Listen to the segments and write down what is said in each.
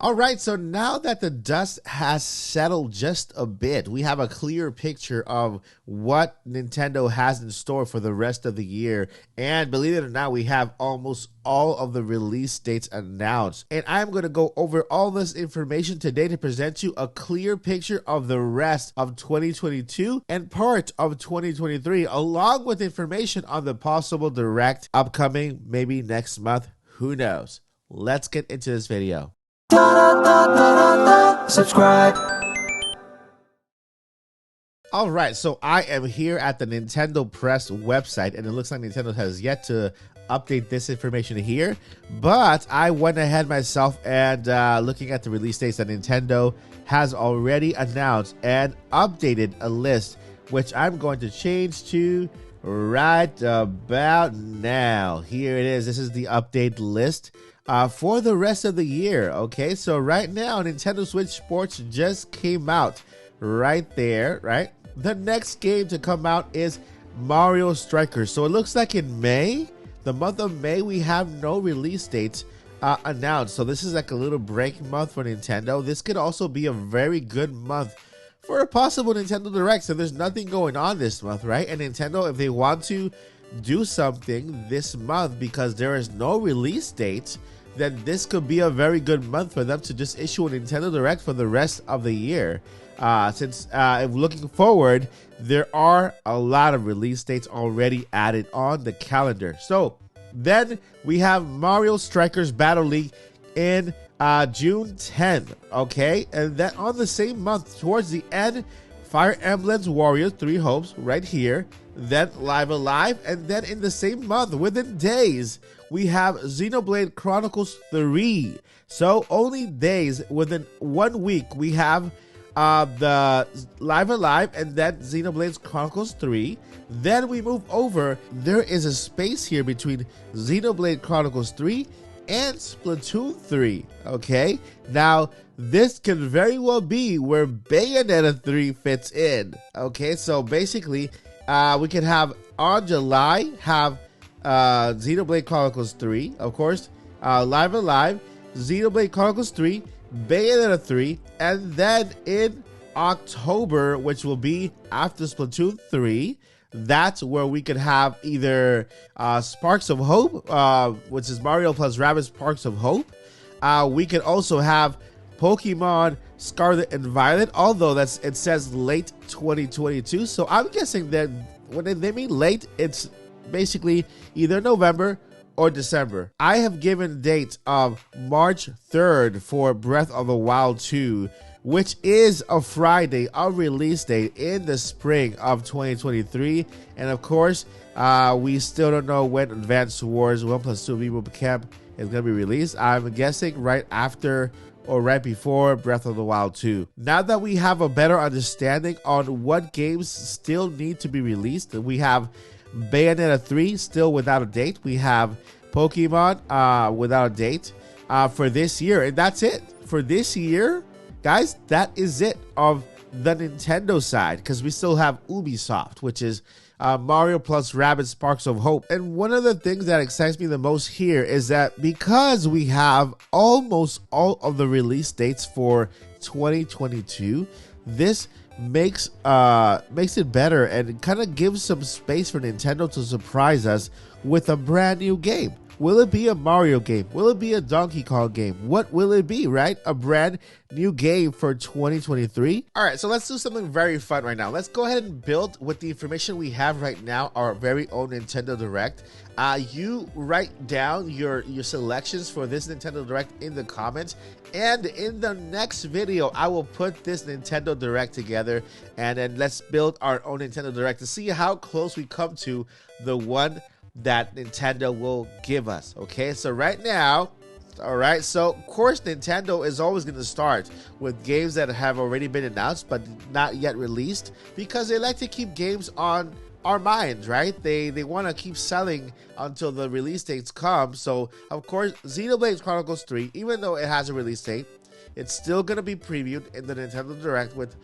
All right, so now that the dust has settled just a bit, we have a clear picture of what Nintendo has in store for the rest of the year. And believe it or not, we have almost all of the release dates announced. And I'm going to go over all this information today to present you a clear picture of the rest of 2022 and part of 2023, along with information on the possible direct upcoming, maybe next month. Who knows? Let's get into this video. Subscribe. All right, so I am here at the Nintendo Press website, and it looks like Nintendo has yet to update this information here, but I went ahead myself and looking at the release dates that Nintendo has already announced and updated a list, which I'm going to change to right about now. Here it is. This is the update list for the rest of the year. Okay, so right now Nintendo Switch Sports just came out right there, right? The next game to come out is Mario Strikers. So it looks like in May, the month of May, we have no release dates announced. So this is like a little break month for Nintendo. This could also be a very good month for a possible Nintendo Direct. So there's nothing going on this month, right? And Nintendo, if they want to do something this month because there is no release date, then this could be a very good month for them to just issue a Nintendo Direct for the rest of the year. Since if looking forward, there are a lot of release dates already added on the calendar. So then we have Mario Strikers Battle League in June 10th, okay? And then on the same month, towards the end, Fire Emblem's Warriors 3 Hopes right here, then Live Alive, and then in the same month, within days, we have Xenoblade Chronicles 3. So only days, within 1 week, we have the Live Alive and then Xenoblade Chronicles 3. Then we move over. There is a space here between Xenoblade Chronicles 3 and Splatoon 3. Okay, now this can very well be where Bayonetta 3 fits in. Okay, so basically we can have on July have Xenoblade Chronicles 3, of course, Live Alive, Xenoblade Chronicles 3, Bayonetta 3, and then in October, which will be after Splatoon 3, that's where we could have either Sparks of Hope, which is Mario plus Rabbids Sparks of Hope. We could also have Pokemon Scarlet and Violet, although it says late 2022. So I'm guessing that when they mean late, it's basically either November or December. I have given date of March 3rd for Breath of the Wild 2, which is a Friday, a release date in the spring of 2023. And of course, we still don't know when Advance Wars 1+2 Reboot Camp is going to be released. I'm guessing right after or right before Breath of the Wild 2. Now that we have a better understanding on what games still need to be released, we have Bayonetta 3 still without a date. We have Pokemon without a date for this year. And that's it for this year. Guys, that is it of the Nintendo side, because we still have Ubisoft, which is Mario plus Rabbids Sparks of Hope. And one of the things that excites me the most here is that because we have almost all of the release dates for 2022, this makes it better and kind of gives some space for Nintendo to surprise us with a brand new game. Will it be a Mario game? Will it be a Donkey Kong game? What will it be, right? A brand new game for 2023. All right, so let's do something very fun right now. Let's go ahead and build with the information we have right now, our very own Nintendo Direct. You write down your selections for this Nintendo Direct in the comments, and in the next video I will put this Nintendo Direct together, and then let's build our own Nintendo Direct to see how close we come to the one that Nintendo will give us. Okay, so right now, all right, so of course Nintendo is always going to start with games that have already been announced but not yet released, because they like to keep games on our minds, right? They want to keep selling until the release dates come. So of course Xenoblade Chronicles 3, even though it has a release date, it's still going to be previewed in the Nintendo Direct with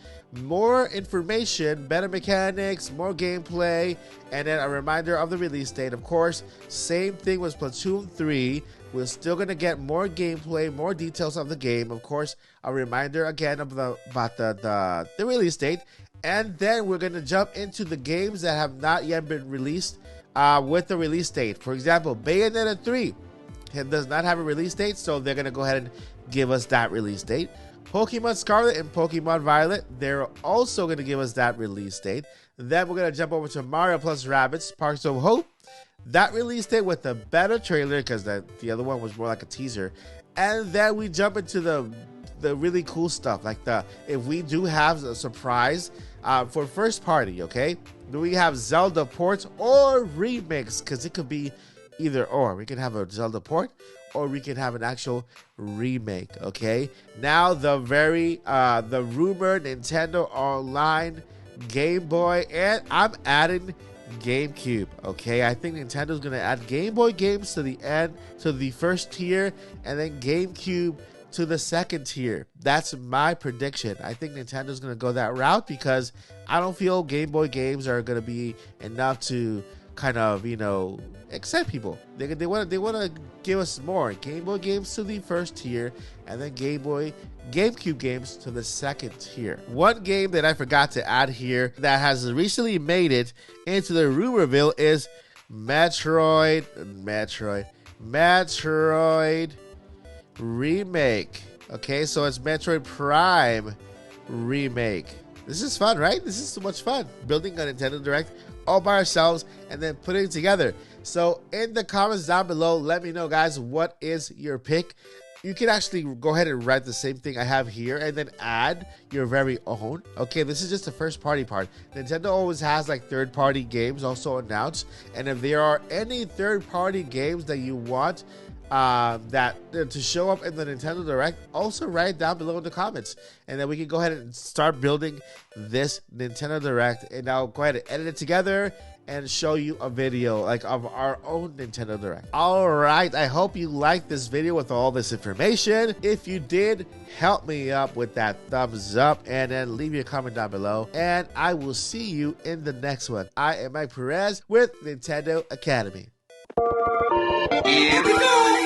more information, better mechanics, more gameplay, and then a reminder of the release date. Of course, same thing with Splatoon 3. We're still going to get more gameplay, more details of the game. Of course, a reminder again of about the release date. And then we're going to jump into the games that have not yet been released with the release date. For example, Bayonetta 3. It does not have a release date, so they're going to go ahead and give us that release date. Pokemon Scarlet and Pokemon Violet, they're also going to give us that release date. Then we're going to jump over to Mario plus Rabbids Sparks of Hope. That release date with the better trailer, because the other one was more like a teaser. And then we jump into the really cool stuff, like if we do have a surprise for first party, okay? Do we have Zelda ports or remakes? Because it could be either or. We can have a Zelda port or we can have an actual remake, okay? Now the rumored Nintendo Online Game Boy, and I'm adding GameCube, okay? I think Nintendo's gonna add Game Boy games to the first tier, and then GameCube to the second tier. That's my prediction. I think Nintendo's gonna go that route because I don't feel Game Boy games are gonna be enough to kind of, excite people. They want to give us more Game Boy games to the first tier, and then GameCube games to the second tier. One game that I forgot to add here that has recently made it into the rumorville is Metroid Remake. Okay, so it's Metroid Prime Remake. This is fun, right? This is so much fun. Building a Nintendo Direct all by ourselves and then putting it together. So in the comments down below, let me know, guys, what is your pick? You can actually go ahead and write the same thing I have here and then add your very own. Okay, this is just the first party part. Nintendo always has like third party games also announced. And if there are any third party games that you want to show up in the Nintendo Direct, also write it down below in the comments, and then we can go ahead and start building this Nintendo Direct, and I'll go ahead and edit it together and show you a video like of our own Nintendo Direct. All right, I hope you liked this video with all this information. If you did, help me up with that thumbs up and then leave your comment down below, and I will see you in the next one. I am Mike Perez with Nintendo Academy. Here we go!